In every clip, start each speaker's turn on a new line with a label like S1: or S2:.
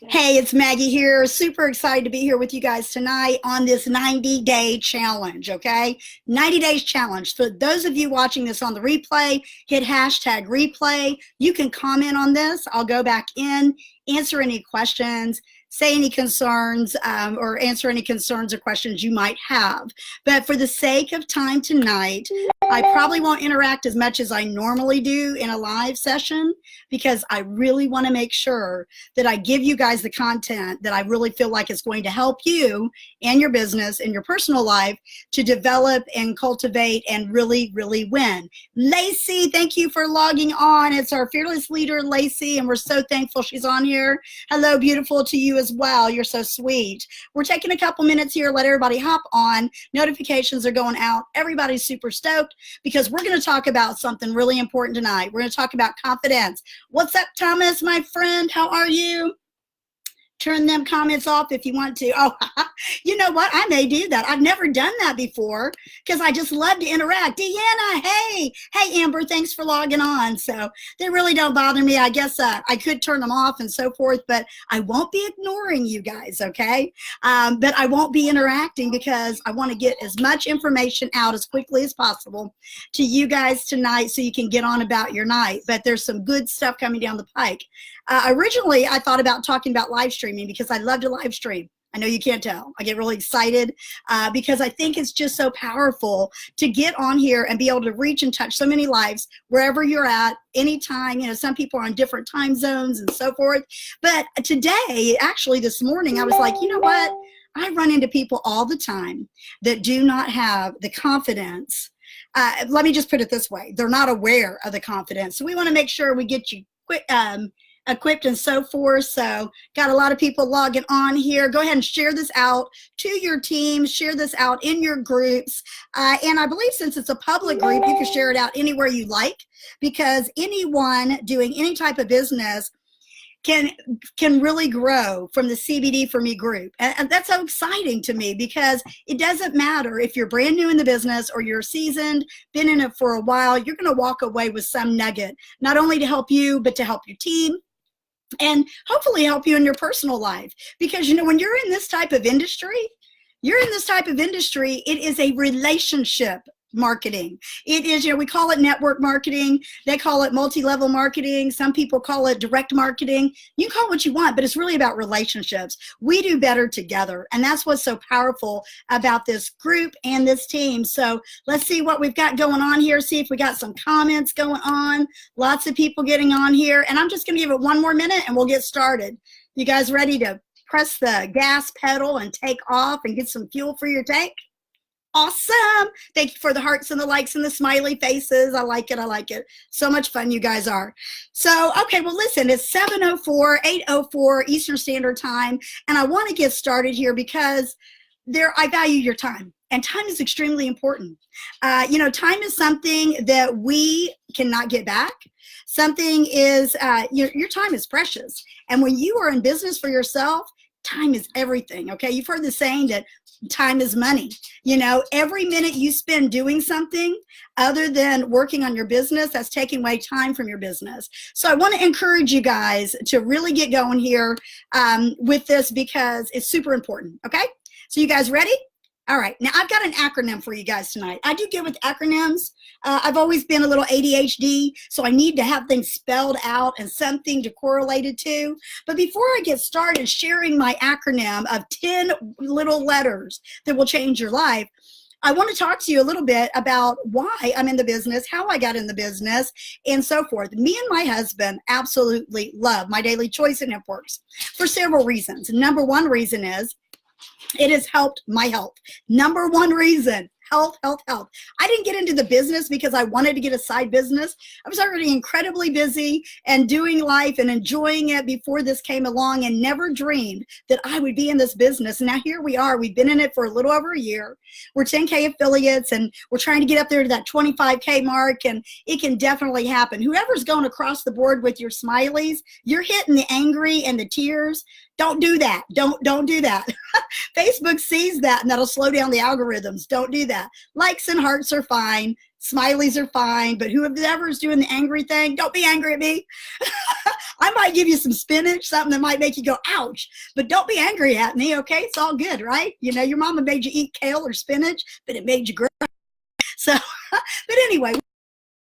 S1: Hey, it's Maggie here. Super excited to be here with you guys tonight on this 90-day challenge, okay? 90 days challenge. For those of you watching this on the replay, hit hashtag replay. You can comment on this. I'll go back in, answer any questions, say any concerns, or answer any concerns or questions you might have. But for the sake of time tonight, I probably won't interact as much as I normally do in a live session because I really want to make sure that I give you guys the content that I really feel like is going to help you and your business and your personal life to develop and cultivate and really, really win. Lacey, thank you for logging on. It's our fearless leader, Lacey, and we're so thankful she's on here. Hello, beautiful to you as well. You're so sweet. We're taking a couple minutes here, let everybody hop on. Notifications are going out. Everybody's super stoked because we're going to talk about something really important tonight. We're going to talk about confidence. What's up, Thomas, my friend? How are you? Turn them comments off if you want to. Oh, you know what? I may do that. I've never done that before because I just love to interact. Deanna, hey. Hey, Amber, thanks for logging on. So they really don't bother me. I guess I could turn them off and so forth, but I won't be ignoring you guys, okay? But I won't be interacting because I want to get as much information out as quickly as possible to you guys tonight so you can get on about your night. But there's some good stuff coming down the pike. Originally, I thought about talking about live streaming because I love to live stream. I know you can't tell. I get really excited because I think it's just so powerful to get on here and be able to reach and touch so many lives wherever you're at, anytime. You know, some people are on different time zones and so forth. But today, actually this morning, I was like, you know what? I run into people all the time that do not have the confidence. Let me just put it this way. They're not aware of the confidence. So we want to make sure we get you quick, equipped and so forth. So got a lot of people logging on here. Go ahead and share this out to your team, share this out in your groups. And I believe since it's a public group, you can share it out anywhere you like because anyone doing any type of business can really grow from the CBD for Me group. And that's so exciting to me because it doesn't matter if you're brand new in the business or you're seasoned, been in it for a while, you're going to walk away with some nugget, not only to help you, but to help your team and hopefully help you in your personal life. Because, you know, when you're in this type of industry, it is a relationship marketing. It is, you know, we call it network marketing. They call it multi-level marketing. Some people call it direct marketing. You call it what you want, but it's really about relationships. We do better together. And that's what's so powerful about this group and this team. So let's see what we've got going on here. See if we got some comments going on. Lots of people getting on here. And I'm just going to give it one more minute and we'll get started. You guys ready to press the gas pedal and take off and get some fuel for your tank? Awesome. Thank you for the hearts and the likes and the smiley faces. I like it. I like it. So much fun you guys are. So, okay, well, listen, it's 7:04, 8:04 Eastern Standard Time, and I want to get started here because I value your time, and time is extremely important. You know, time is something that we cannot get back. Something is, your time is precious, and when you are in business for yourself, time is everything, okay? You've heard the saying that time is money. You know, every minute you spend doing something other than working on your business, that's taking away time from your business. So I want to encourage you guys to really get going here with this because it's super important, okay? So you guys ready? All right, now I've got an acronym for you guys tonight. I do good with acronyms. I've always been a little ADHD, so I need to have things spelled out and something to correlate it to. But before I get started sharing my acronym of 10 little letters that will change your life, I want to talk to you a little bit about why I'm in the business, how I got in the business, and so forth. Me and my husband absolutely love My Daily Choice and Networks for several reasons. Number one reason is it has helped my health. Number one reason, health, health, health. I didn't get into the business because I wanted to get a side business. I was already incredibly busy and doing life and enjoying it before this came along and never dreamed that I would be in this business. And now here we are. We've been in it for a little over a year. We're 10K affiliates and we're trying to get up there to that 25K mark, and it can definitely happen. Whoever's going across the board with your smileys, you're hitting the angry and the tears. Don't do that. Don't do that. Facebook sees that and that'll slow down the algorithms. Don't do that. Likes and hearts are fine. Smileys are fine, but whoever is doing the angry thing, don't be angry at me. I might give you some spinach, something that might make you go, ouch, but don't be angry at me, okay? It's all good, right? You know, your mama made you eat kale or spinach, but it made you grow. So, but anyway,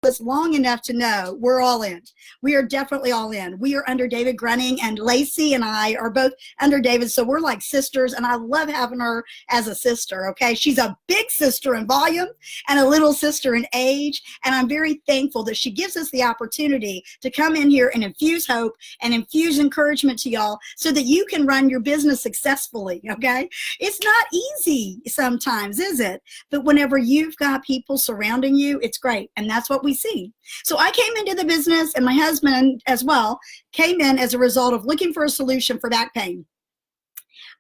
S1: us long enough to know we're all in. We are definitely all in. We are under David Grunning, and Lacey and I are both under David, so we're like sisters, and I love having her as a sister, okay? She's a big sister in volume and a little sister in age, and I'm very thankful that she gives us the opportunity to come in here and infuse hope and infuse encouragement to y'all so that you can run your business successfully, okay? It's not easy sometimes, is it? But whenever you've got people surrounding you, it's great, and that's what we see. So I came into the business, and my husband as well came in as a result of looking for a solution for back pain.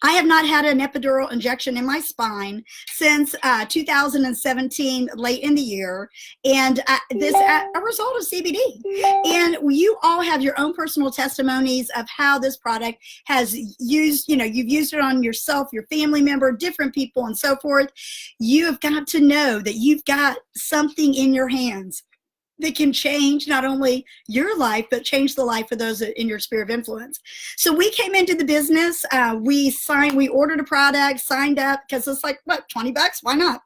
S1: I have not had an epidural injection in my spine since 2017, late in the year, and this a result of CBD. And you all have your own personal testimonies of how this product has used, you know, you've used it on yourself, your family member, different people, and so forth. You have got to know that you've got something in your hands that can change not only your life, but change the life of those in your sphere of influence. So we came into the business, we ordered a product, signed up, because it's like, what, 20 bucks? Why not?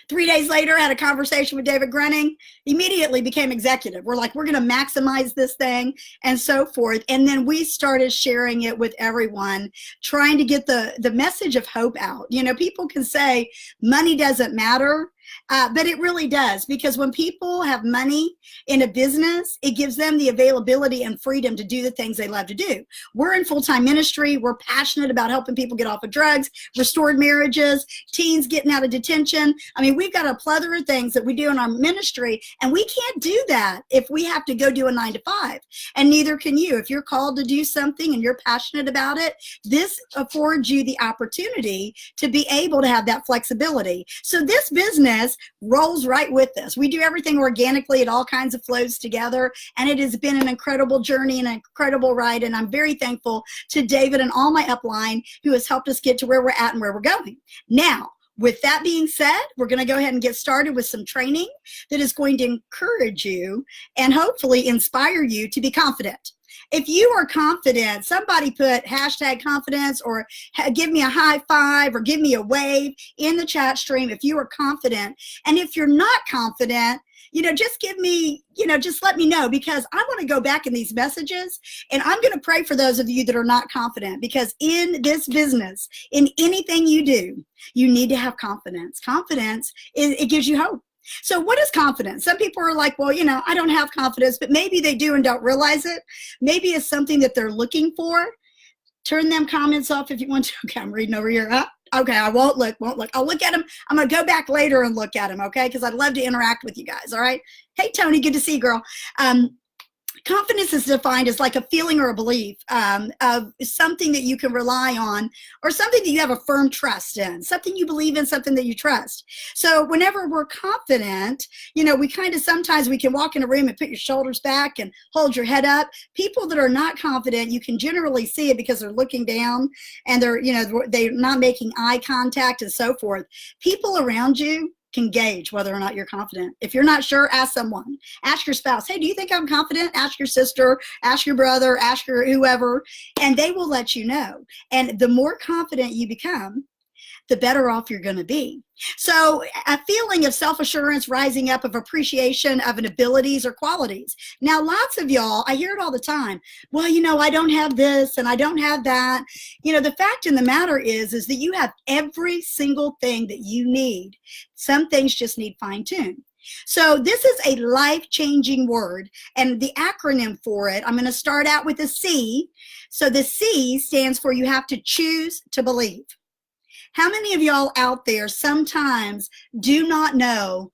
S1: 3 days later, had a conversation with David Grunning, immediately became executive. We're like, we're going to maximize this thing and so forth. And then we started sharing it with everyone, trying to get the message of hope out. You know, people can say money doesn't matter. But it really does, because when people have money in a business, it gives them the availability and freedom to do the things they love to do. We're in full-time ministry. We're passionate about helping people get off of drugs, restored marriages, teens getting out of detention. I mean, we've got a plethora of things that we do in our ministry, and we can't do that if we have to go do a 9-to-5, and neither can you. If you're called to do something and you're passionate about it, this affords you the opportunity to be able to have that flexibility. So this business rolls right with this. We do everything organically. It all kinds of flows together, and it has been an incredible journey and an incredible ride, and I'm very thankful to David and all my upline who has helped us get to where we're at and where we're going. Now, with that being said, we're going to go ahead and get started with some training that is going to encourage you and hopefully inspire you to be confident. If you are confident, somebody put hashtag confidence or give me a high five or give me a wave in the chat stream if you are confident. And if you're not confident, you know, just give me, you know, just let me know, because I want to go back in these messages, and I'm going to pray for those of you that are not confident, because in this business, in anything you do, you need to have confidence. Confidence, it gives you hope. So what is confidence? Some people are like, well, you know, I don't have confidence, but maybe they do and don't realize it. Maybe it's something that they're looking for. Turn them comments off if you want to. Okay, I'm reading over here. Okay, I won't look. I'll look at them. I'm going to go back later and look at them, okay? Because I'd love to interact with you guys, all right? Hey, Tony, good to see you, girl. Confidence is defined as like a feeling or a belief of something that you can rely on, or something that you have a firm trust in, something you believe in, something that you trust. So whenever we're confident, you know, we kind of, sometimes we can walk in a room and put your shoulders back and hold your head up. People that are not confident, you can generally see it because they're looking down and they're, you know, they're not making eye contact and so forth. People around you can gauge whether or not you're confident. If you're not sure, ask someone. Ask your spouse, hey, do you think I'm confident? Ask your sister, ask your brother, ask your whoever, and they will let you know. And the more confident you become, the better off you're going to be. So a feeling of self-assurance, rising up, of appreciation of an abilities or qualities. Now, lots of y'all, I hear it all the time. Well, you know, I don't have this and I don't have that. You know, the fact in the matter is that you have every single thing that you need. Some things just need fine-tune. So this is a life-changing word, and the acronym for it, I'm going to start out with a C. So the C stands for you have to choose to believe. How many of y'all out there sometimes do not know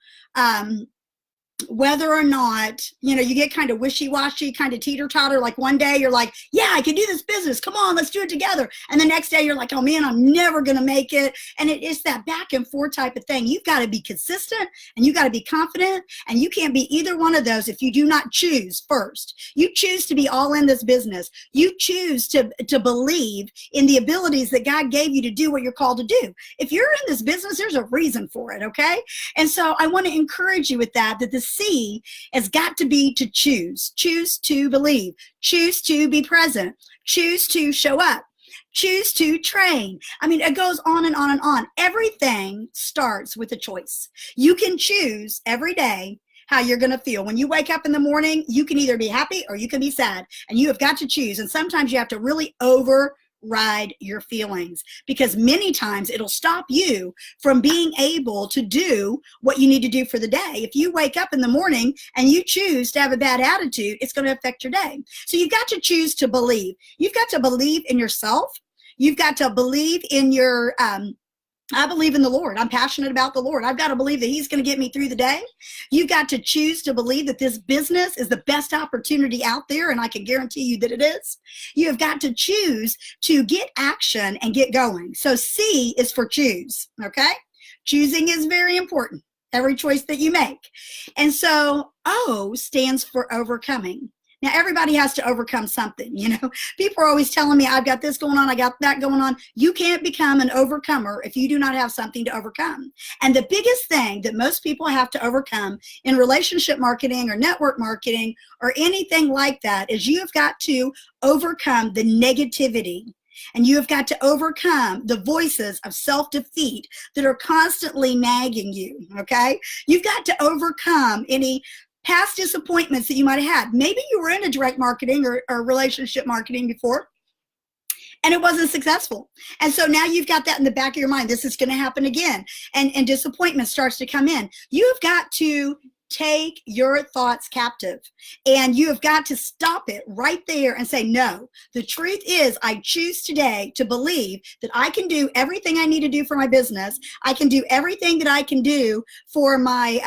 S1: whether or not, you know, you get kind of wishy-washy, kind of teeter-totter, like one day you're like, yeah, I can do this business. Come on, let's do it together. And the next day you're like, oh man, I'm never going to make it. And it's that back and forth type of thing. You've got to be consistent and you got to be confident, and you can't be either one of those if you do not choose first. You choose to be all in this business. You choose to believe in the abilities that God gave you to do what you're called to do. If you're in this business, there's a reason for it, okay? And so I want to encourage you with that the C has got to be to choose. Choose to believe. Choose to be present. Choose to show up. Choose to train. I mean, it goes on and on and on. Everything starts with a choice. You can choose every day how you're going to feel. When you wake up in the morning, you can either be happy or you can be sad, and you have got to choose. And sometimes you have to really override your feelings, because many times it'll stop you from being able to do what you need to do for the day. If you wake up in the morning and you choose to have a bad attitude, it's going to affect your day. So you've got to choose to believe. You've got to believe in yourself. You've got to believe in your I believe in the Lord. I'm passionate about the Lord. I've got to believe that he's going to get me through the day. You've got to choose to believe that this business is the best opportunity out there, and I can guarantee you that it is. You have got to choose to get action and get going. So C is for choose, okay? Choosing is very important, every choice that you make. And so O stands for overcoming. Now, everybody has to overcome something, you know. People are always telling me, I've got this going on, I got that going on. You can't become an overcomer if you do not have something to overcome. And the biggest thing that most people have to overcome in relationship marketing or network marketing or anything like that is you have got to overcome the negativity. And you have got to overcome the voices of self-defeat that are constantly nagging you, okay? You've got to overcome any past disappointments that you might have had. Maybe you were in a direct marketing or relationship marketing before, and it wasn't successful. And so now you've got that in the back of your mind. This is going to happen again. And disappointment starts to come in. You've got to take your thoughts captive, and you have got to stop it right there and say, no, the truth is I choose today to believe that I can do everything I need to do for my business. I can do everything that I can do for my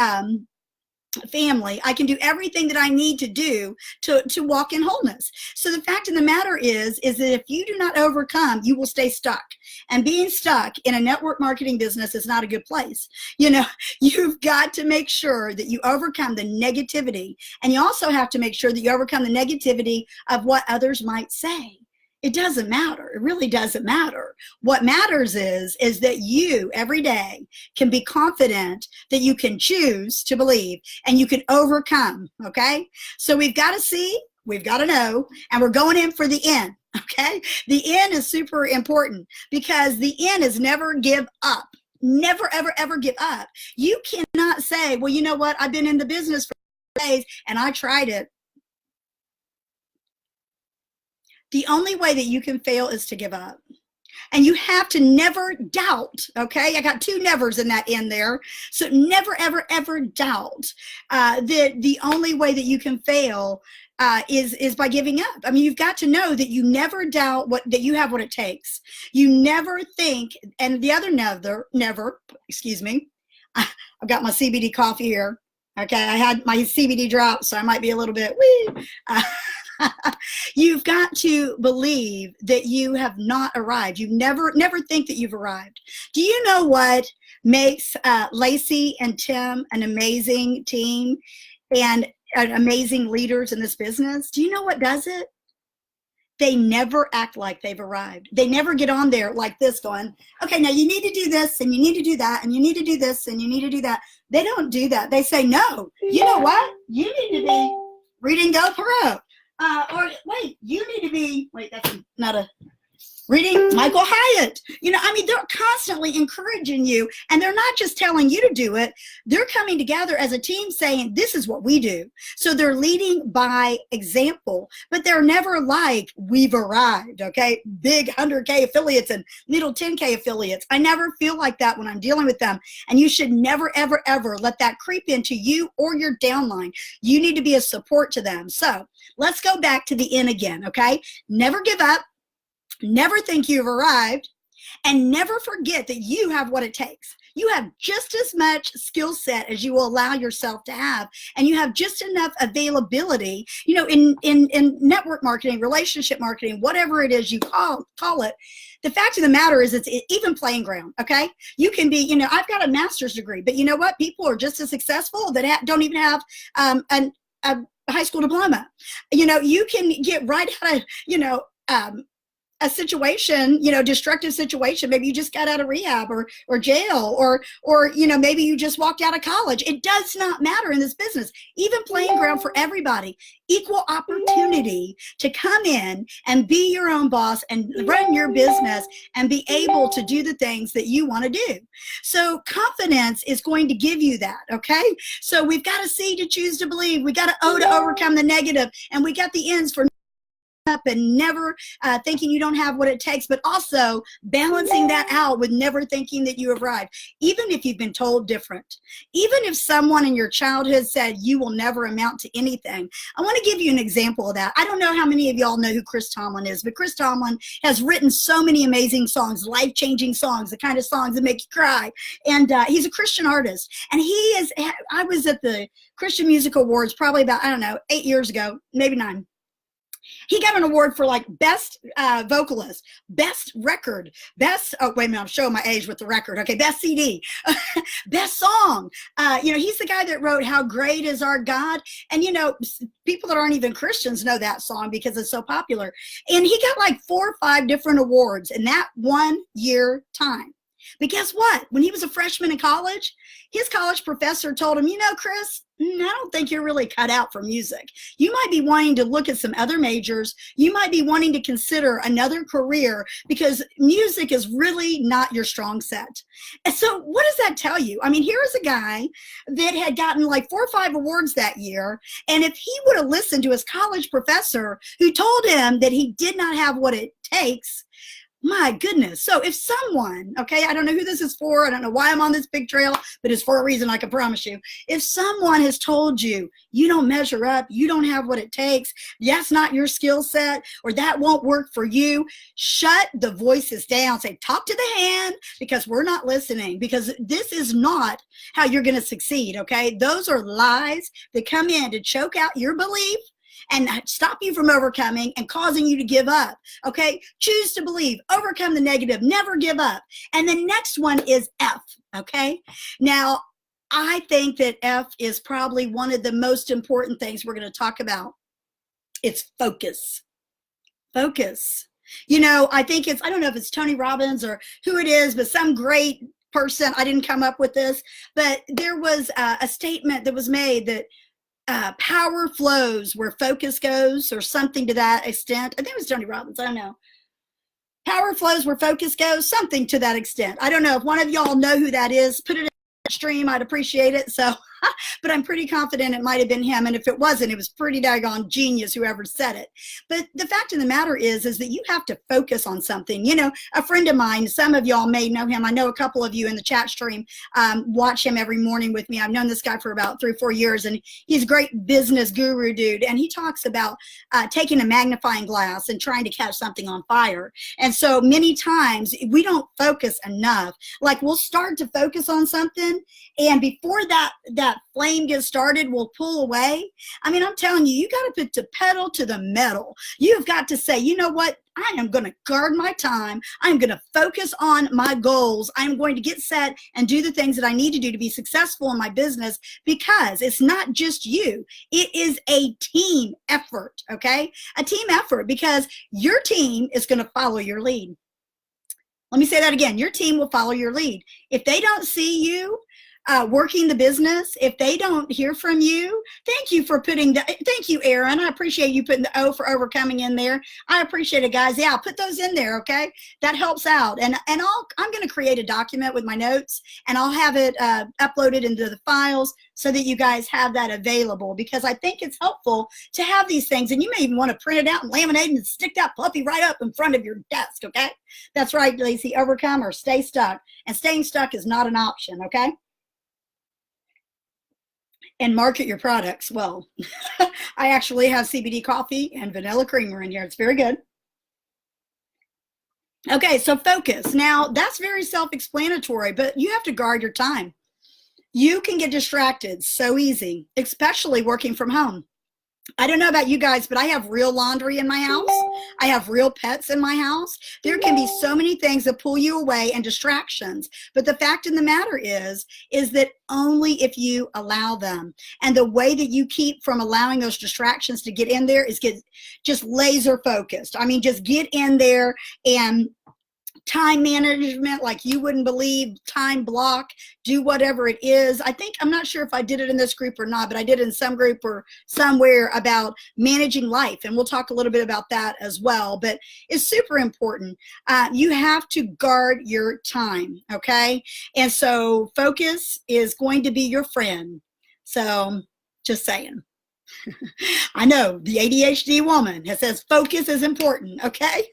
S1: family. I can do everything that I need to do to walk in wholeness. So the fact of the matter is that if you do not overcome, you will stay stuck. And being stuck in a network marketing business is not a good place. You know, you've got to make sure that you overcome the negativity. And you also have to make sure that you overcome the negativity of what others might say. It doesn't matter. It really doesn't matter. What matters is that you every day can be confident that you can choose to believe and you can overcome, okay? So we've got to see, we've got to know, and we're going in for the N, okay? The N is super important because the N is never give up. Never, ever, ever give up. You cannot say, well, you know what? I've been in the business for days and I tried it. The only way that you can fail is to give up. And you have to never doubt, okay? I got two nevers in that end there. So never, ever, ever doubt that the only way that you can fail is by giving up. I mean, you've got to know that you never doubt that you have what it takes. You never think, and the other never, excuse me, I've got my CBD coffee here. Okay, I had my CBD drop, so I might be a little bit wee. You've got to believe that you have not arrived. You never think that you've arrived. Do you know what makes Lacey and Tim an amazing team and amazing leaders in this business? Do you know what does it? They never act like they've arrived. They never get on there like this going, okay, now you need to do this and you need to do that and you need to do this and you need to do that. They don't do that. They say, no, you know what? You need to be reading Go Pro. Or wait, you need to be, wait, that's not a, reading Michael Hyatt. You know, I mean, they're constantly encouraging you, and they're not just telling you to do it. They're coming together as a team saying, this is what we do. So they're leading by example, but they're never like, we've arrived, okay? Big 100K affiliates and little 10K affiliates. I never feel like that when I'm dealing with them. And you should never, ever, ever let that creep into you or your downline. You need to be a support to them. So let's go back to the N again, okay? Never give up. Never think you've arrived, and never forget that you have what it takes. You have just as much skill set as you will allow yourself to have, and you have just enough availability. You know, in network marketing, relationship marketing, whatever it is you call it, the fact of the matter is it's even playing ground, okay? You can be, you know, I've got a master's degree, but you know what? People are just as successful that don't even have a high school diploma. You know, you can get right out of, you know, a situation, destructive situation. Maybe you just got out of rehab or jail, or maybe you just walked out of college. It does not matter in this business. Even playing ground for everybody, equal opportunity to come in and be your own boss and run your business and be able to do the things that you want to do. So confidence is going to give you that. Okay. So we've got a C to choose to believe. We got an O to overcome the negative, and we got the N's for up and never thinking you don't have what it takes, but also balancing that out with never thinking that you have arrived, even if you've been told different. Even if someone in your childhood said you will never amount to anything. I want to give you an example of that. I don't know how many of y'all know who Chris Tomlin is, but Chris Tomlin has written so many amazing songs, life-changing songs, the kind of songs that make you cry. And he's a Christian artist. And I was at the Christian Music Awards probably about, 8 years ago, maybe 9. He got an award for like best vocalist, best record, wait a minute, I'm showing my age with the record. Okay, best CD, best song. He's the guy that wrote How Great Is Our God. And, people that aren't even Christians know that song because it's so popular. And he got like 4 or 5 different awards in that 1 year time. But guess what? When he was a freshman in college, his college professor told him, Chris, I don't think you're really cut out for music. You might be wanting to look at some other majors. You might be wanting to consider another career because music is really not your strong set. And so what does that tell you? I mean, here is a guy that had gotten like 4 or 5 awards that year. And if he would have listened to his college professor who told him that he did not have what it takes, my goodness. So if someone, okay, I don't know who this is for. I don't know why I'm on this big trail, but it's for a reason, I can promise you. If someone has told you, you don't measure up, you don't have what it takes, that's not your skill set, or that won't work for you, shut the voices down. Say, talk to the hand, because we're not listening, because this is not how you're going to succeed, okay? Those are lies that come in to choke out your belief and stop you from overcoming and causing you to give up. Okay, choose to believe, overcome the negative, never give up. And the next one is F. Okay, now I think that F is probably one of the most important things we're going to talk about. It's focus. Focus. I think I don't know if it's Tony Robbins or who it is, but some great person. I didn't come up with this, but there was a statement that was made that power flows where focus goes, or something to that extent. I think it was Tony Robbins. I don't know. Power flows where focus goes, something to that extent. I don't know. If one of y'all know who that is, put it in the stream. I'd appreciate it. So, but I'm pretty confident it might have been him. And if it wasn't, it was pretty daggone genius, whoever said it. But the fact of the matter is that you have to focus on something. A friend of mine, some of y'all may know him. I know a couple of you in the chat stream watch him every morning with me. I've known this guy for about 3 or 4 years, and he's a great business guru dude. And he talks about taking a magnifying glass and trying to catch something on fire. And so many times we don't focus enough. Like, we'll start to focus on something, and before that flame gets started, we'll pull away. I mean, I'm telling you, you got to put the pedal to the metal. You've got to say, you know what? I am going to guard my time. I'm going to focus on my goals. I'm going to get set and do the things that I need to do to be successful in my business, because it's not just you. It is a team effort, okay? A team effort, because your team is going to follow your lead. Let me say that again. Your team will follow your lead. If they don't see you working the business, if they don't hear from you, thank you, Aaron. I appreciate you putting the O for overcoming in there. I appreciate it, guys. Yeah, I'll put those in there, okay? That helps out. And I'm going to create a document with my notes, and I'll have it uploaded into the files so that you guys have that available, because I think it's helpful to have these things. And you may even want to print it out and laminate it and stick that puppy right up in front of your desk, okay? That's right, Lacey. Overcome or stay stuck. And staying stuck is not an option, okay? And market your products well. I actually have CBD coffee and vanilla creamer in here. It's very good. Okay, so focus. Now, that's very self-explanatory, but you have to guard your time. You can get distracted so easy, especially working from home. I don't know about you guys, but I have real laundry in my house. I have real pets in my house. There can be so many things that pull you away and distractions. But the fact of the matter is that only if you allow them. And the way that you keep from allowing those distractions to get in there is get just laser focused. I mean, just get in there and time management like you wouldn't believe, time block, do whatever it is. I'm not sure if I did it in this group or not, but I did it in some group or somewhere about managing life. And we'll talk a little bit about that as well, but it's super important. You have to guard your time, okay? And so focus is going to be your friend. So just saying. I know the ADHD woman that says focus is important, okay?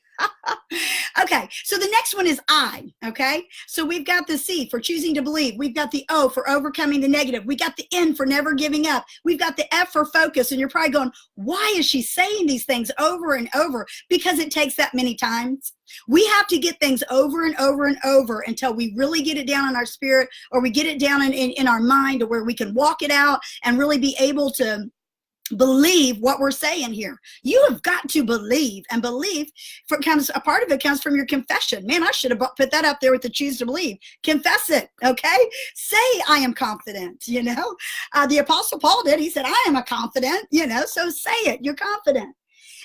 S1: Okay, so the next one is I, okay? So we've got the C for choosing to believe. We've got the O for overcoming the negative. We got the N for never giving up. We've got the F for focus. And you're probably going, why is she saying these things over and over? Because it takes that many times. We have to get things over and over and over until we really get it down in our spirit, or we get it down in our mind, or where we can walk it out and really be able to believe what we're saying here. You have got to believe, and belief a part of it comes from your confession. Man, I should have put that up there with the choose to believe. Confess it, okay? Say, I am confident, you know? The Apostle Paul did. He said, I am a confident, you know? So say it, you're confident.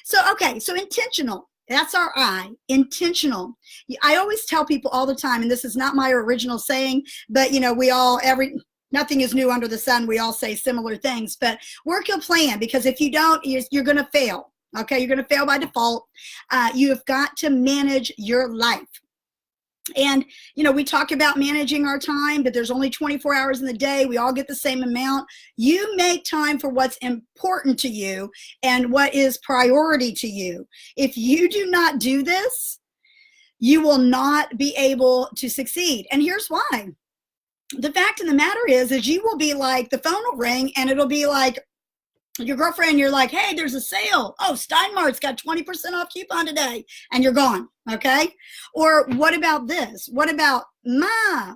S1: So, okay, so intentional. That's our I, intentional. I always tell people all the time, and this is not my original saying, but, you know, nothing is new under the sun. We all say similar things, but work your plan, because if you don't, you're going to fail. Okay, you're going to fail by default. You have got to manage your life. And, you know, we talk about managing our time, but there's only 24 hours in the day. We all get the same amount. You make time for what's important to you and what is priority to you. If you do not do this, you will not be able to succeed. And here's why. The fact of the matter is you will be like, the phone will ring and it'll be like your girlfriend, you're like, hey, there's a sale. Oh, Steinmart's got 20% off coupon today, and you're gone, okay? Or what about this? What about ma?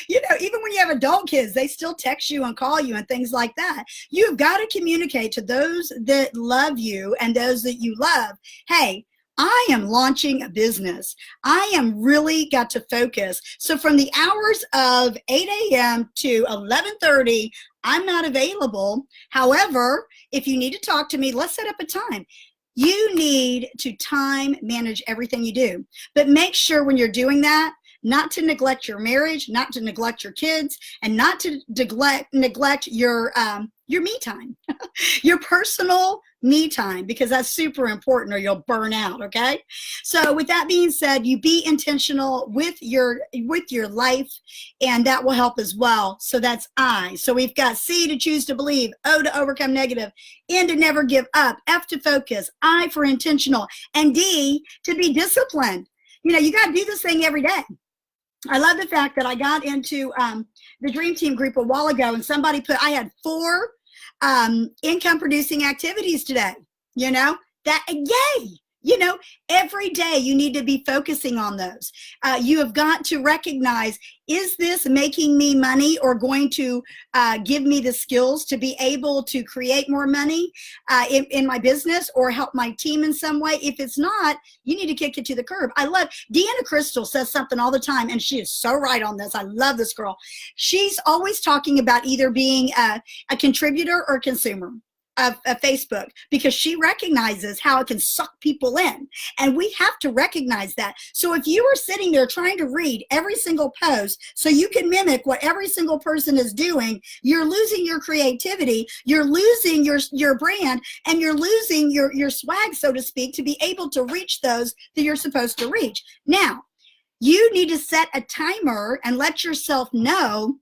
S1: You know, even when you have adult kids, they still text you and call you and things like that. You've got to communicate to those that love you and those that you love, hey, I am launching a business. I am really got to focus. So from the hours of 8 a.m. to 11:30, I'm not available. However, if you need to talk to me, let's set up a time. You need to time manage everything you do. But make sure when you're doing that, not to neglect your marriage, not to neglect your kids, and not to neglect your me time, your personal me time, because that's super important or you'll burn out, okay? So with that being said, you be intentional with your life, and that will help as well. So that's I. So we've got C to choose to believe, O to overcome negative, N to never give up, F to focus, I for intentional, and D to be disciplined. You know, you got to do this thing every day. I love the fact that I got into the Dream Team group a while ago, and somebody I had 4 income producing activities today, you know, that, yay, you know, every day you need to be focusing on those. You have got to recognize, is this making me money or going to give me the skills to be able to create more money in my business or help my team in some way? If it's not, you need to kick it to the curb. I love, Deanna Crystal says something all the time, and she is so right on this. I love this girl. She's always talking about either being a contributor or consumer of Facebook, because she recognizes how it can suck people in. And we have to recognize that. So if you are sitting there trying to read every single post so you can mimic what every single person is doing, you're losing your creativity, you're losing your brand, and you're losing your swag, so to speak, to be able to reach those that you're supposed to reach. Now, you need to set a timer and let yourself know,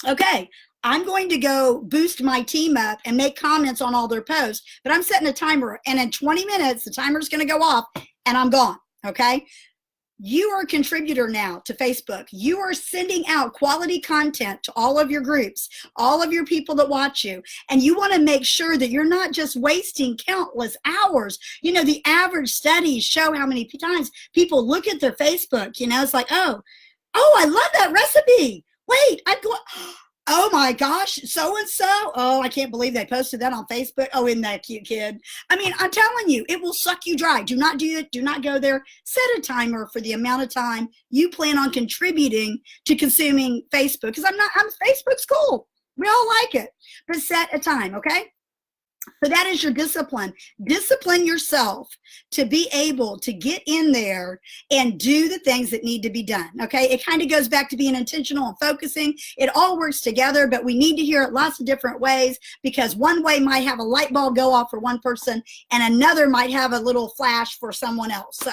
S1: okay, I'm going to go boost my team up and make comments on all their posts, but I'm setting a timer, and in 20 minutes, the timer's going to go off and I'm gone, okay? You are a contributor now to Facebook. You are sending out quality content to all of your groups, all of your people that watch you, and you want to make sure that you're not just wasting countless hours. You know, the average studies show how many times people look at their Facebook, you know, it's like, oh, I love that recipe. Wait, Oh my gosh, so and so. Oh, I can't believe they posted that on Facebook. Oh, isn't that cute, kid? I mean, I'm telling you, it will suck you dry. Do not do it. Do not go there. Set a timer for the amount of time you plan on contributing to consuming Facebook. Because Facebook's cool. We all like it. But set a time, okay? So that is your discipline. Discipline yourself to be able to get in there and do the things that need to be done. Okay. It kind of goes back to being intentional and focusing. It all works together, but we need to hear it lots of different ways, because one way might have a light bulb go off for one person and another might have a little flash for someone else. So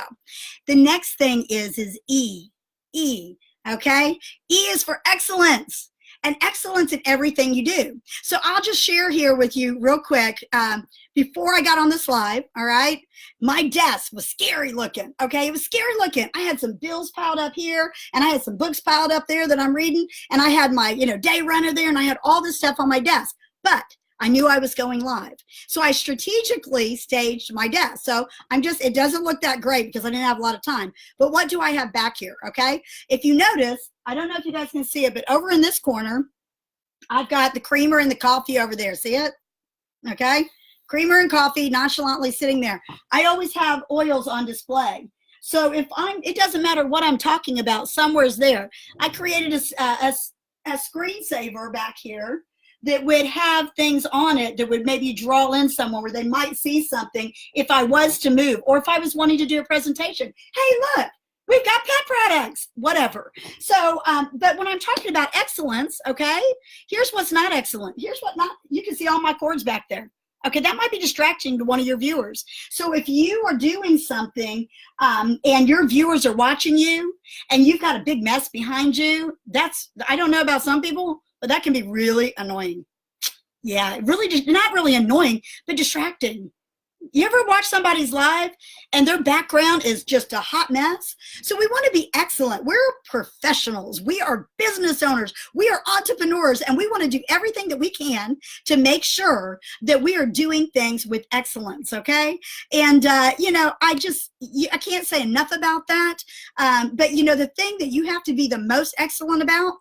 S1: the next thing is E. E. Okay. E is for excellence. And excellence in everything you do. So I'll just share here with you real quick. Before I got on this live, all right, my desk was scary looking. Okay, it was scary looking. I had some bills piled up here, and I had some books piled up there that I'm reading, and I had my day runner there, and I had all this stuff on my desk. But I knew I was going live. So I strategically staged my desk. So it doesn't look that great because I didn't have a lot of time. But what do I have back here? Okay. If you notice, I don't know if you guys can see it, but over in this corner, I've got the creamer and the coffee over there. See it? Okay. Creamer and coffee nonchalantly sitting there. I always have oils on display. So it doesn't matter what I'm talking about, somewhere's there. I created a screensaver back here that would have things on it that would maybe draw in someone where they might see something if I was to move, or if I was wanting to do a presentation. Hey, look, we've got pet products, whatever. So, but when I'm talking about excellence, okay, here's what's not excellent. Here's what not, you can see all my cords back there. Okay, that might be distracting to one of your viewers. So if you are doing something and your viewers are watching you and you've got a big mess behind you, I don't know about some people, but that can be really annoying. Yeah, really, just not really annoying, but distracting. You ever watch somebody's live and their background is just a hot mess? So we want to be excellent. We're professionals. We are business owners. We are entrepreneurs, and we want to do everything that we can to make sure that we are doing things with excellence. Okay. And, I can't say enough about that. But the thing that you have to be the most excellent about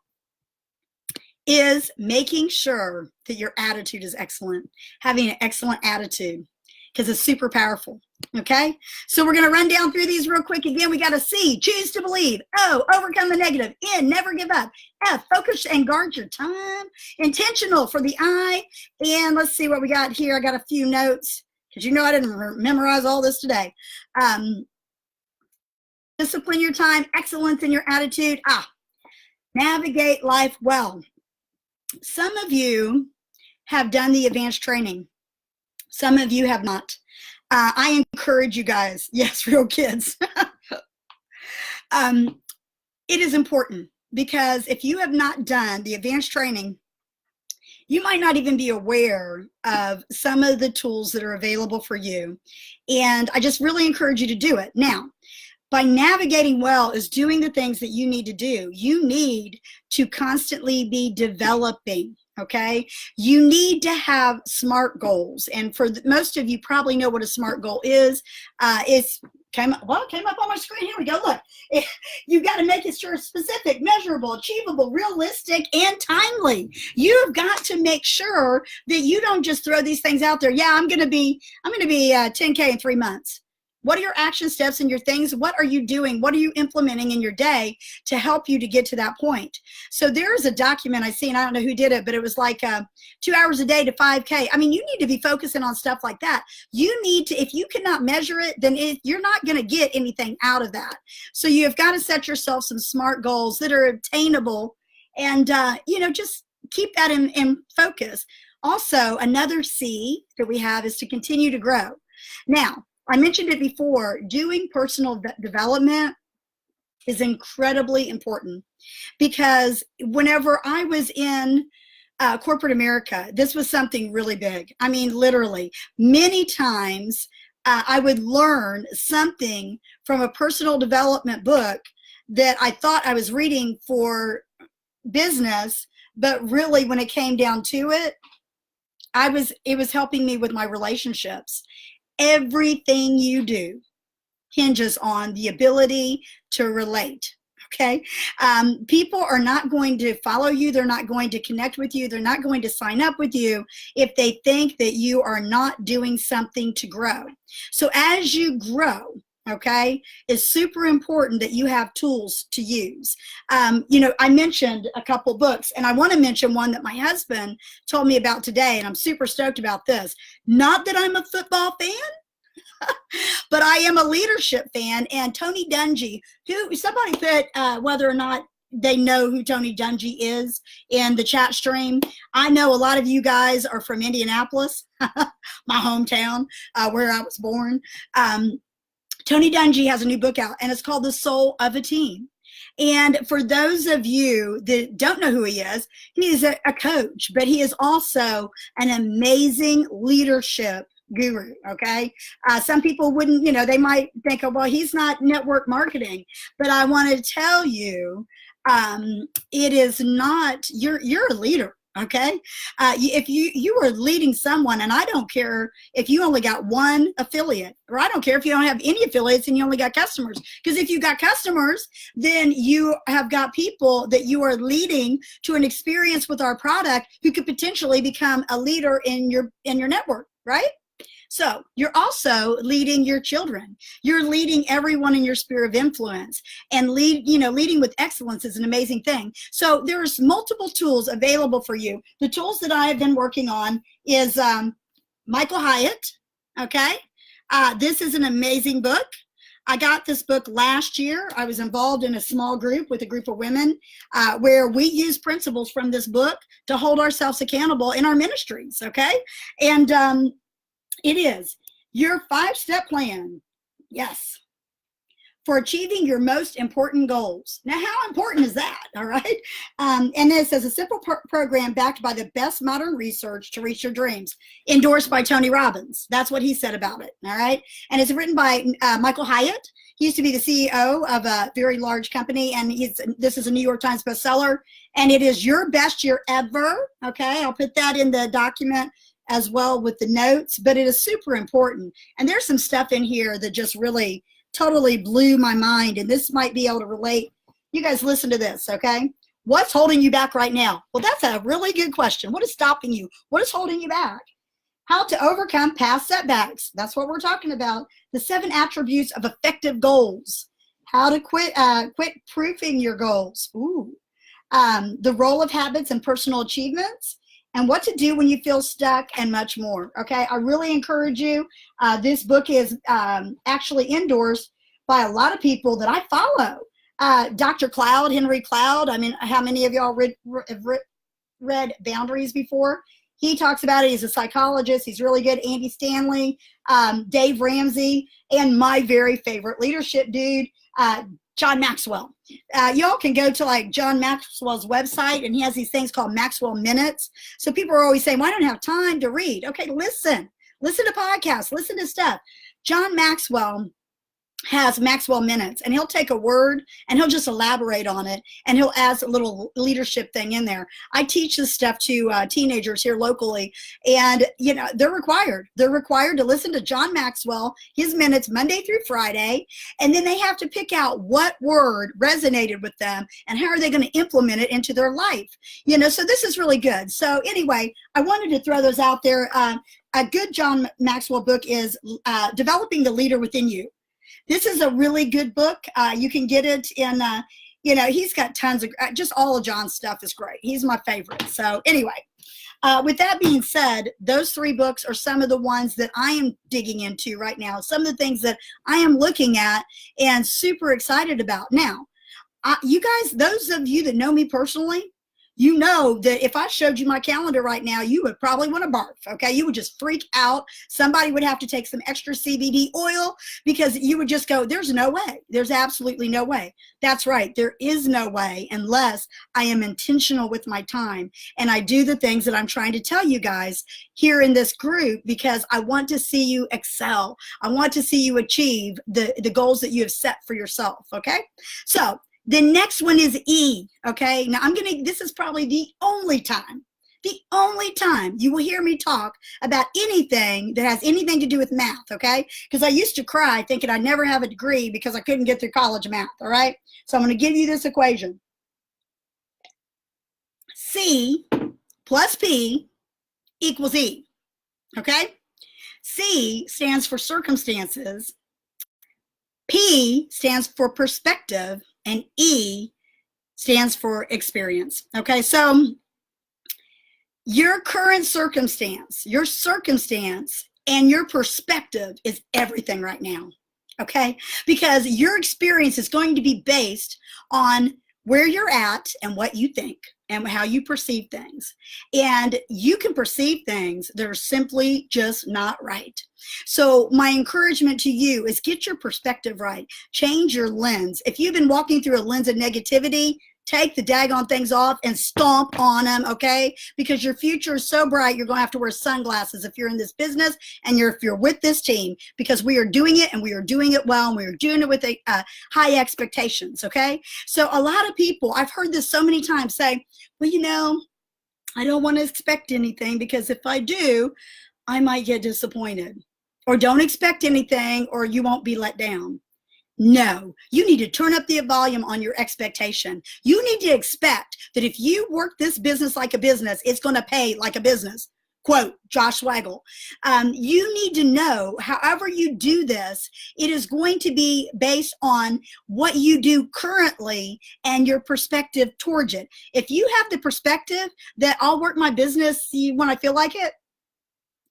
S1: is making sure that your attitude is excellent, having an excellent attitude, because it's super powerful. Okay, so we're going to run down through these real quick. Again, we got a C, choose to believe. O, overcome the negative. N, never give up. F, focus and guard your time. Intentional for the I. And let's see what we got here. I got a few notes because I didn't memorize all this today. Discipline your time, excellence in your attitude. Navigate life well. Some of you have done the advanced training. Some of you have not. I encourage you guys. Yes, real kids. It is important, because if you have not done the advanced training, you might not even be aware of some of the tools that are available for you. And I just really encourage you to do it. Now, by navigating well is doing the things that you need to do. You need to constantly be developing, okay? You need to have SMART goals. And for most of you probably know what a SMART goal is. It came up on my screen. Here we go. Look, you got to make it sure specific, measurable, achievable, realistic, and timely. You've got to make sure that you don't just throw these things out there. Yeah, I'm going to be 10K in 3 months. What are your action steps and your things? What are you doing? What are you implementing in your day to help you to get to that point? So there's a document I seen, I don't know who did it, but it was like 2 hours a day to 5K. I mean, you need to be focusing on stuff like that. You need to, if you cannot measure it, then you're not going to get anything out of that. So you've got to set yourself some SMART goals that are obtainable, and, just keep that in focus. Also, another C that we have is to continue to grow. Now, I mentioned it before, doing personal development is incredibly important, because whenever I was in corporate America, this was something really big. I mean, literally, many times I would learn something from a personal development book that I thought I was reading for business, but really when it came down to it, it was helping me with my relationships. Everything you do hinges on the ability to relate, Okay. People are not going to follow you. They're not going to connect with you. They're not going to sign up with you if they think that you are not doing something to grow. So as you grow, okay, it's super important that you have tools to use. You know, I mentioned a couple books, and I want to mention one that my husband told me about today, and I'm super stoked about this. Not that I'm a football fan, but I am a leadership fan. And Tony Dungy, who somebody put whether or not they know who Tony Dungy is in the chat stream. I know a lot of you guys are from Indianapolis, my hometown, where I was born. Tony Dungy has a new book out, and it's called The Soul of a Team. And for those of you that don't know who he is a coach, but he is also an amazing leadership guru. Okay. Some people wouldn't, you know, they might think, oh, well, he's not network marketing, but I want to tell you, it is not, you're a leader. Okay. If you are leading someone, and I don't care if you only got one affiliate, or I don't care if you don't have any affiliates and you only got customers, because if you got customers, then you have got people that you are leading to an experience with our product who could potentially become a leader in your network, right? So you're also leading your children. You're leading everyone in your sphere of influence, and leading with excellence is an amazing thing. So there's multiple tools available for you. The tools that I have been working on is Michael Hyatt. Okay. This is an amazing book. I got this book last year. I was involved in a small group with a group of women where we use principles from this book to hold ourselves accountable in our ministries. Okay. And it is your 5-step plan, yes, for achieving your most important goals. Now, how important is that, all right? And it says a simple program backed by the best modern research to reach your dreams, endorsed by Tony Robbins. That's what he said about it, all right? And it's written by Michael Hyatt. He used to be the CEO of a very large company, and this is a New York Times bestseller, and it is your best year ever, okay? I'll put that in the document as well with the notes, but it is super important. And there's some stuff in here that just really totally blew my mind, and this might be able to relate. You guys listen to this, okay? What's holding you back right now? Well, that's a really good question. What is stopping you? What is holding you back? How to overcome past setbacks. That's what we're talking about. The 7 attributes of effective goals. How to quit proofing your goals. Ooh. The role of habits and personal achievements, and what to do when you feel stuck, and much more. Okay, I really encourage you. This book is actually endorsed by a lot of people that I follow. Dr. Cloud, Henry Cloud. I mean, how many of y'all have read Boundaries before? He talks about it. He's a psychologist. He's really good. Andy Stanley, Dave Ramsey, and my very favorite leadership dude, John Maxwell. Y'all can go to like John Maxwell's website, and he has these things called Maxwell Minutes. So people are always saying, well, I don't have time to read. Okay, listen to podcasts, listen to stuff. John Maxwell has Maxwell Minutes, and he'll take a word and he'll just elaborate on it, and he'll add a little leadership thing in there. I teach this stuff to teenagers here locally, and you know, they're required to listen to John Maxwell, his minutes, Monday through Friday, and then they have to pick out what word resonated with them and how are they going to implement it into their life. You know, so this is really good. So anyway, I wanted to throw those out there. A good John Maxwell book is Developing the Leader Within You. This is a really good book. You can get it in, you know, he's got tons of, just all of John's stuff is great. He's my favorite. So anyway, with that being said, those 3 books are some of the ones that I am digging into right now. Some of the things that I am looking at and super excited about. Now, you guys, those of you that know me personally, you know that if I showed you my calendar right now, you would probably want to barf, okay? You would just freak out. Somebody would have to take some extra CBD oil because you would just go, there's no way. There's absolutely no way. That's right. There is no way unless I am intentional with my time and I do the things that I'm trying to tell you guys here in this group, because I want to see you excel. I want to see you achieve the goals that you have set for yourself, okay? So the next one is E, okay? Now this is probably the only time The only time you will hear me talk about anything that has anything to do with math, okay? Because I used to cry thinking I'd never have a degree because I couldn't get through college math, all right? So I'm going to give you this equation. C plus P equals E, okay? C stands for circumstances, P stands for perspective, and E stands for experience, okay? So your current circumstance and your perspective is everything right now, okay? Because your experience is going to be based on where you're at and what you think and how you perceive things. And you can perceive things that are simply just not right. So my encouragement to you is get your perspective right. Change your lens. If you've been walking through a lens of negativity, take the daggone things off and stomp on them, okay? Because your future is so bright, you're going to have to wear sunglasses if you're in this business and if you're with this team, because we are doing it and we are doing it well and we are doing it with high expectations, okay? So a lot of people, I've heard this so many times, say, well, you know, I don't want to expect anything because if I do, I might get disappointed. Or don't expect anything or you won't be let down. No, you need to turn up the volume on your expectation. You need to expect that if you work this business like a business, it's going to pay like a business. Quote, Josh Waggle. You need to know, however you do this, it is going to be based on what you do currently and your perspective towards it. If you have the perspective that I'll work my business when I feel like it,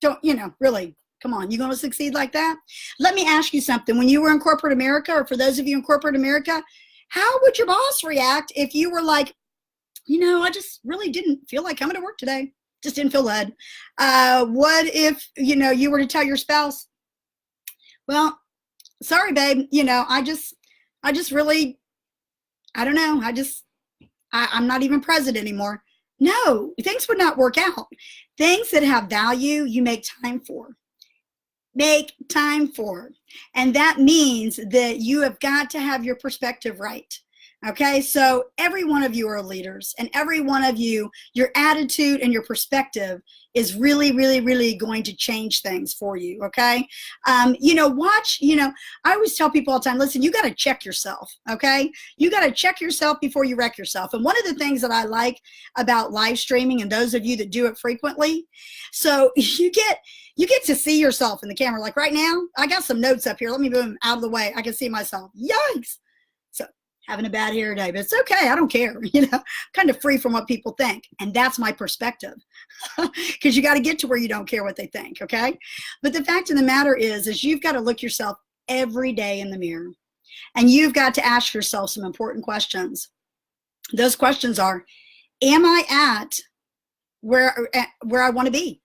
S1: don't, you know, really, come on, you going to succeed like that? Let me ask you something. When you were in corporate America, or for those of you in corporate America, how would your boss react if you were like, you know, I just really didn't feel like coming to work today. Just didn't feel led. What if, you know, you were to tell your spouse, well, sorry, babe, you know, I just really, I don't know. I'm not even present anymore. No, things would not work out. Things that have value, you make time for. Make time for. And that means that you have got to have your perspective right. Okay, so every one of you are leaders, and every one of you, your attitude and your perspective is really, really, really going to change things for you. Okay, you know, watch, you know, I always tell people all the time, listen, you got to check yourself. Okay, you got to check yourself before you wreck yourself. And one of the things that I like about live streaming, and those of you that do it frequently, so you get to see yourself in the camera. Like right now, I got some notes up here. Let me move them out of the way. I can see myself. Yikes. So having a bad hair day, but it's okay. I don't care. You know, kind of free from what people think. And that's my perspective, because you got to get to where you don't care what they think. Okay. But the fact of the matter is you've got to look yourself every day in the mirror, and you've got to ask yourself some important questions. Those questions are, am I at where I want to be?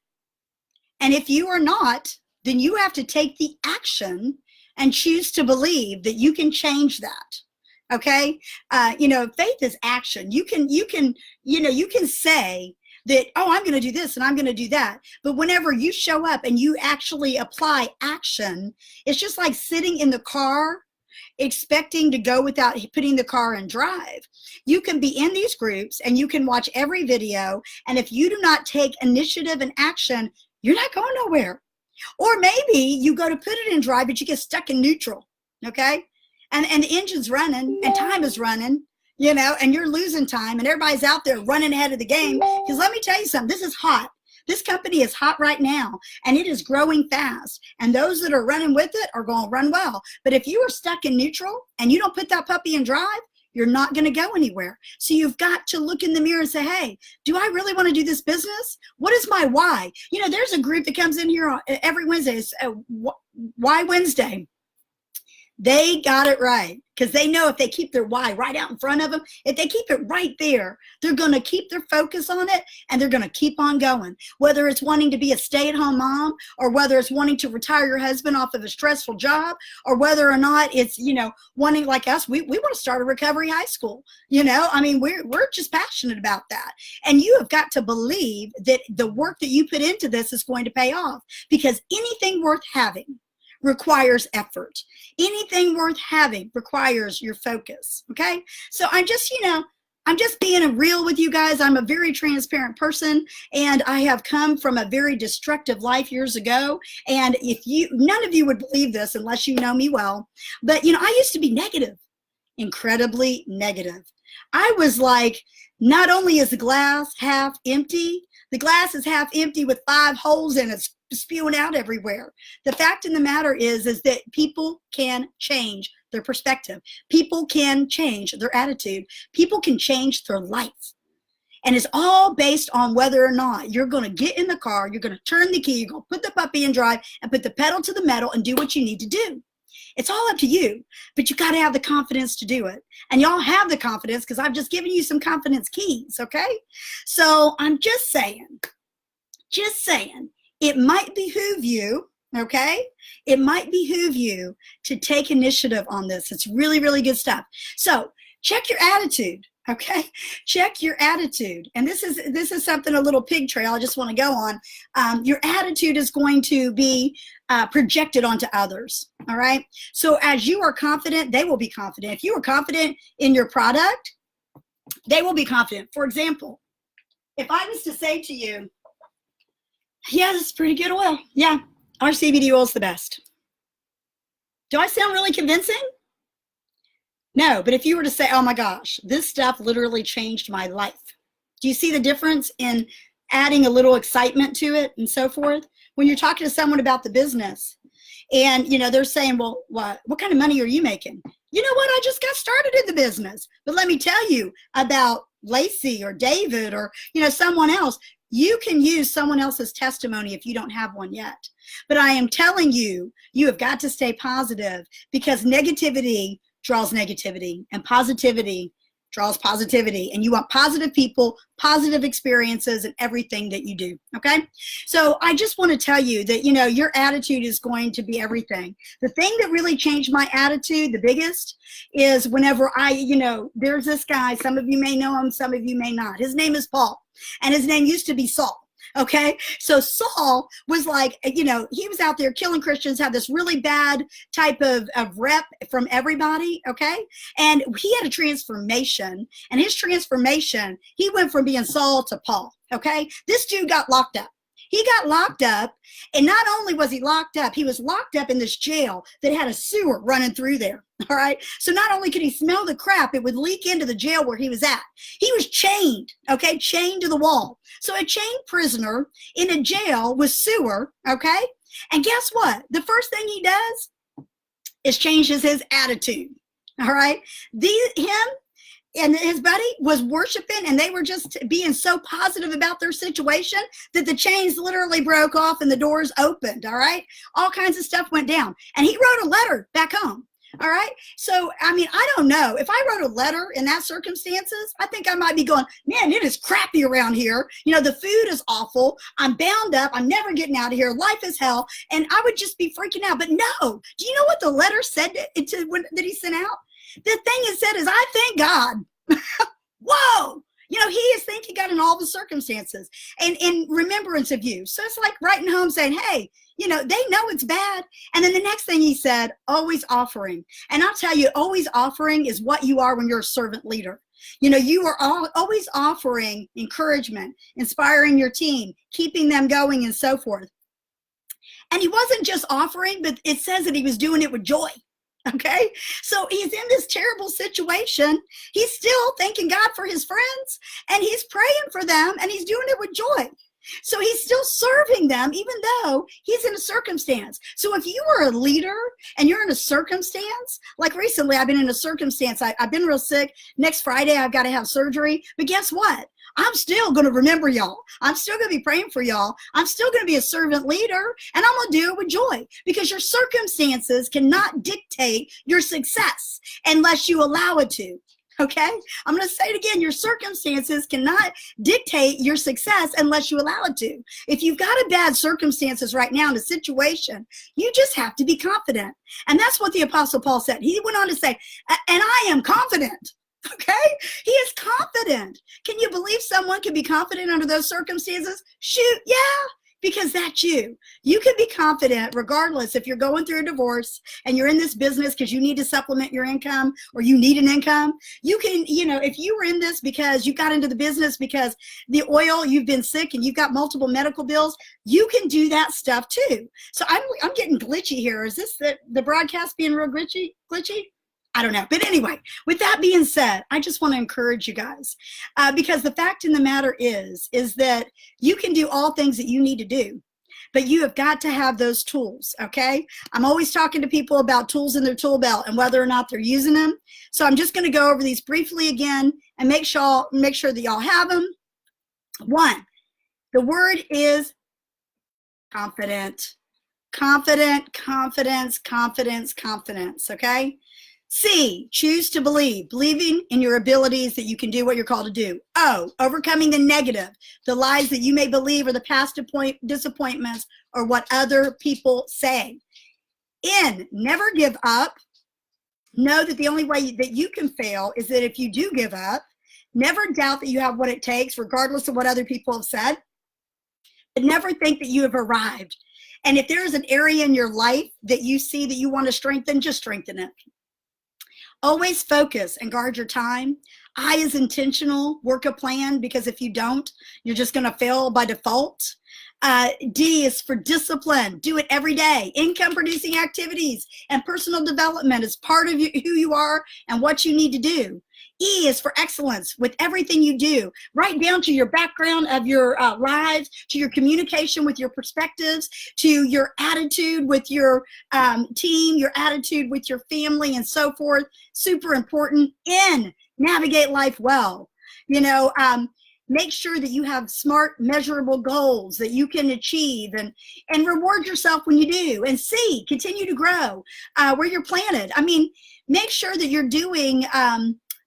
S1: And if you are not, then you have to take the action and choose to believe that you can change that. Okay. You know, faith is action. You can say that, oh, I'm going to do this and I'm going to do that. But whenever you show up and you actually apply action, it's just like sitting in the car expecting to go without putting the car in drive. You can be in these groups and you can watch every video. And if you do not take initiative and action, you're not going nowhere. Or maybe you go to put it in drive, but you get stuck in neutral. Okay. And the engine's running and time is running, you know, and you're losing time and everybody's out there running ahead of the game. Because let me tell you something, this is hot. This company is hot right now and it is growing fast. And those that are running with it are going to run well. But if you are stuck in neutral and you don't put that puppy in drive, you're not going to go anywhere. So you've got to look in the mirror and say, hey, do I really want to do this business? What is my why? You know, there's a group that comes in here every Wednesday. It's Why Wednesday. They got it right, because they know if they keep their why right out in front of them, if they keep it right there, they're going to keep their focus on it and they're going to keep on going. Whether it's wanting to be a stay-at-home mom, or whether it's wanting to retire your husband off of a stressful job, or whether or not it's, you know, wanting, like us, we want to start a recovery high school. You know, I mean, we're just passionate about that. And you have got to believe that the work that you put into this is going to pay off, because anything worth having requires effort. Anything worth having requires your focus. Okay. So I'm just, you know, I'm just being real with you guys. I'm a very transparent person, and I have come from a very destructive life years ago. And none of you would believe this unless you know me well, but I used to be negative, incredibly negative. I was like, not only is the glass half empty, the glass is half empty with 5 holes in it, spewing out everywhere. The fact of the matter is that people can change their perspective. People can change their attitude. People can change their life. And it's all based on whether or not you're going to get in the car, you're going to turn the key, you're going to put the puppy in drive and put the pedal to the metal and do what you need to do. It's all up to you, but you got to have the confidence to do it. And y'all have the confidence because I've just given you some confidence keys, okay? So I'm just saying, it might behoove you, okay? It might behoove you to take initiative on this. It's really, really good stuff. So check your attitude, okay? Check your attitude. And this is something, a little pig trail I just want to go on. Your attitude is going to be projected onto others, all right? So as you are confident, they will be confident. If you are confident in your product, they will be confident. For example, if I was to say to you, yeah, this is pretty good oil. Yeah, our CBD oil is the best. Do I sound really convincing? No, but if you were to say, oh my gosh, this stuff literally changed my life. Do you see the difference in adding a little excitement to it and so forth? When you're talking to someone about the business and, they're saying, well, what kind of money are you making? You know what? I just got started in the business. But let me tell you about Lacey or David or, someone else. You can use someone else's testimony if you don't have one yet. But I am telling you, you have got to stay positive because negativity draws negativity and positivity draws positivity. And you want positive people, positive experiences in everything that you do, okay? So I just want to tell you that, your attitude is going to be everything. The thing that really changed my attitude, the biggest, is whenever there's this guy, some of you may know him, some of you may not. His name is Paul, and his name used to be Saul. Okay, so Saul was like, he was out there killing Christians, had this really bad type of rep from everybody, okay? And he had a transformation, and his transformation, he went from being Saul to Paul, okay? This dude got locked up. He got locked up, and not only was he locked up, he was locked up in this jail that had a sewer running through there, all right? So not only could he smell the crap, it would leak into the jail where he was at. He was chained, okay, chained to the wall. So a chained prisoner in a jail with sewer, okay? And guess what? The first thing he does is changes his attitude, all right? Him and his buddy was worshiping, and they were just being so positive about their situation that the chains literally broke off and the doors opened, all right? All kinds of stuff went down. And he wrote a letter back home, all right? So, I don't know. If I wrote a letter in that circumstances, I think I might be going, man, it is crappy around here. The food is awful. I'm bound up. I'm never getting out of here. Life is hell. And I would just be freaking out. But no, do you know what the letter said that he sent out? The thing it said is, I thank God. Whoa! He is thanking God in all the circumstances and in remembrance of you. So it's like writing home saying, hey, they know it's bad. And then the next thing he said, always offering. And I'll tell you, always offering is what you are when you're a servant leader. You are always offering encouragement, inspiring your team, keeping them going and so forth. And he wasn't just offering, but it says that he was doing it with joy. Okay, so he's in this terrible situation. He's still thanking God for his friends, and he's praying for them, and he's doing it with joy. So he's still serving them, even though he's in a circumstance. So if you are a leader and you're in a circumstance, like recently I've been in a circumstance, I've been real sick. Next Friday, I've got to have surgery. But guess what? I'm still going to remember y'all. I'm still going to be praying for y'all. I'm still going to be a servant leader, and I'm going to do it with joy because your circumstances cannot dictate your success unless you allow it to. Okay? I'm going to say it again. Your circumstances cannot dictate your success unless you allow it to. If you've got a bad circumstances right now in a situation, you just have to be confident. And that's what the Apostle Paul said. He went on to say, and I am confident. Okay? He is confident. Can you believe someone can be confident under those circumstances? Shoot, yeah. because that's you. You can be confident regardless if you're going through a divorce and you're in this business because you need to supplement your income or you need an income. You can, if you were in this because you got into the business because the oil, you've been sick and you've got multiple medical bills, you can do that stuff too. So I'm getting glitchy here. Is this the broadcast being real glitchy? I don't know. But anyway, with that being said, I just want to encourage you guys because the fact in the matter is that you can do all things that you need to do, but you have got to have those tools, okay? I'm always talking to people about tools in their tool belt and whether or not they're using them. So I'm just going to go over these briefly again and make sure that y'all have them. One, the word is confident. Confident, confidence, confidence, confidence, okay? C, choose to believe, believing in your abilities that you can do what you're called to do. O, overcoming the negative, the lies that you may believe or the past disappointments or what other people say. N, never give up. Know that the only way that you can fail is that if you do give up. Never doubt that you have what it takes, regardless of what other people have said. But never think that you have arrived. And if there is an area in your life that you see that you want to strengthen, just strengthen it. Always focus and guard your time. I is intentional, work a plan, because if you don't, you're just going to fail by default. D is for discipline. Do it every day. Income producing activities and personal development is part of who you are and what you need to do. E is for excellence with everything you do, right down to your background of your lives, to your communication with your perspectives, to your attitude with your team, your attitude with your family, and so forth. Super important. N, navigate life well. Make sure that you have smart, measurable goals that you can achieve and reward yourself when you do. And C, continue to grow where you're planted. Make sure that you're doing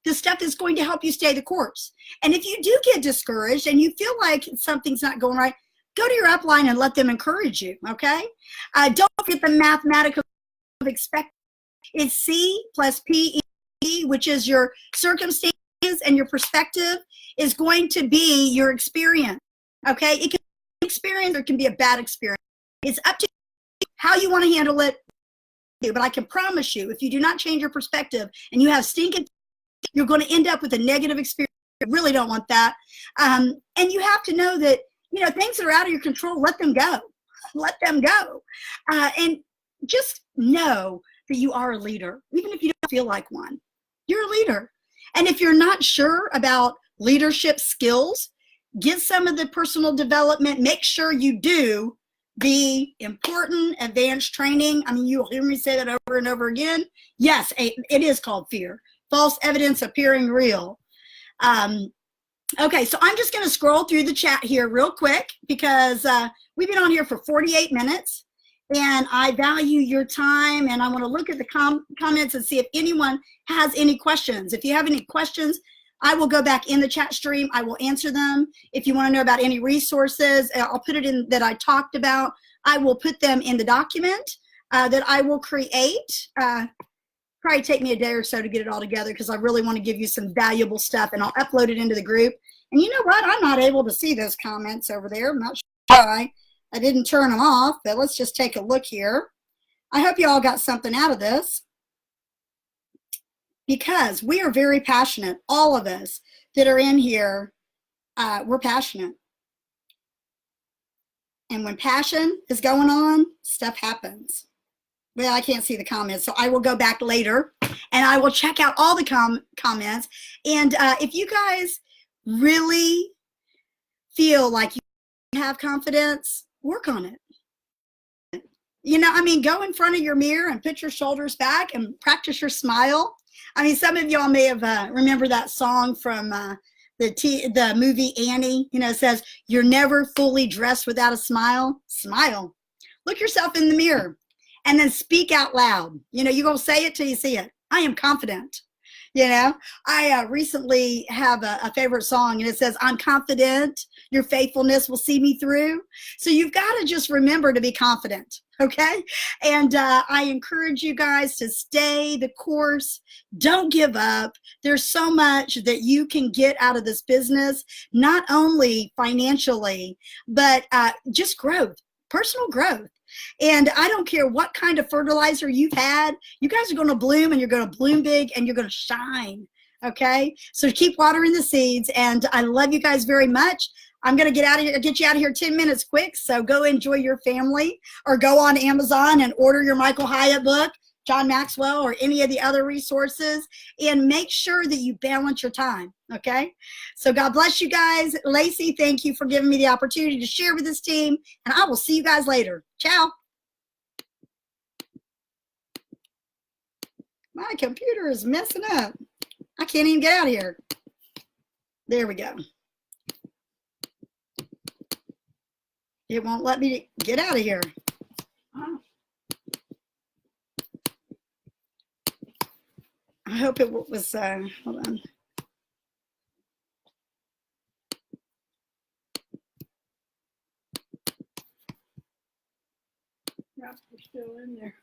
S1: the stuff that's going to help you stay the course. And if you do get discouraged and you feel like something's not going right, go to your upline and let them encourage you, okay? Don't forget the mathematical expect. It's C plus P, which is your circumstances and your perspective is going to be your experience, okay? It can be an experience or it can be a bad experience. It's up to you how you want to handle it. But I can promise you, if you do not change your perspective and you have stinking, you're going to end up with a negative experience. You really don't want that. And you have to know that, things that are out of your control, let them go. Let them go. And just know that you are a leader, even if you don't feel like one. You're a leader. And if you're not sure about leadership skills, get some of the personal development. Make sure you do the important advanced training. You'll hear me say that over and over again. Yes, it is called fear. False evidence appearing real. Okay, so I'm just going to scroll through the chat here real quick because we've been on here for 48 minutes and I value your time and I want to look at the comments and see if anyone has any questions. If you have any questions, I will go back in the chat stream. I will answer them. If you want to know about any resources, I'll put it in that I talked about. I will put them in the document that I will create. Probably take me a day or so to get it all together because I really want to give you some valuable stuff and I'll upload it into the group. And you know what? I'm not able to see those comments over there. I'm not sure why. I didn't turn them off, but let's just take a look here. I hope you all got something out of this because we are very passionate. All of us that are in here, we're passionate. And when passion is going on, stuff happens. Well, I can't see the comments, so I will go back later and I will check out all the comments. And if you guys really feel like you have confidence, work on it. Go in front of your mirror and put your shoulders back and practice your smile. Some of y'all may have remember that song from the movie Annie. It says, "You're never fully dressed without a smile." Smile. Look yourself in the mirror. And then speak out loud. You're going to say it till you see it. I am confident. You know, I recently have a favorite song and it says, I'm confident your faithfulness will see me through. So you've got to just remember to be confident. Okay. And I encourage you guys to stay the course. Don't give up. There's so much that you can get out of this business, not only financially, but just growth, personal growth. And I don't care what kind of fertilizer you've had, you guys are going to bloom and you're going to bloom big and you're going to shine. Okay. So keep watering the seeds. And I love you guys very much. I'm going to get out of here, get you out of here 10 minutes quick. So go enjoy your family or go on Amazon and order your Michael Hyatt book, John Maxwell, or any of the other resources, and make sure that you balance your time. Okay. So God bless you guys. Lacey, thank you for giving me the opportunity to share with this team, and I will see you guys later. Ciao. My computer is messing up. I can't even get out of here. There we go. It won't let me get out of here. Oh. I hope it was, hold on. Yeah, we're still in there.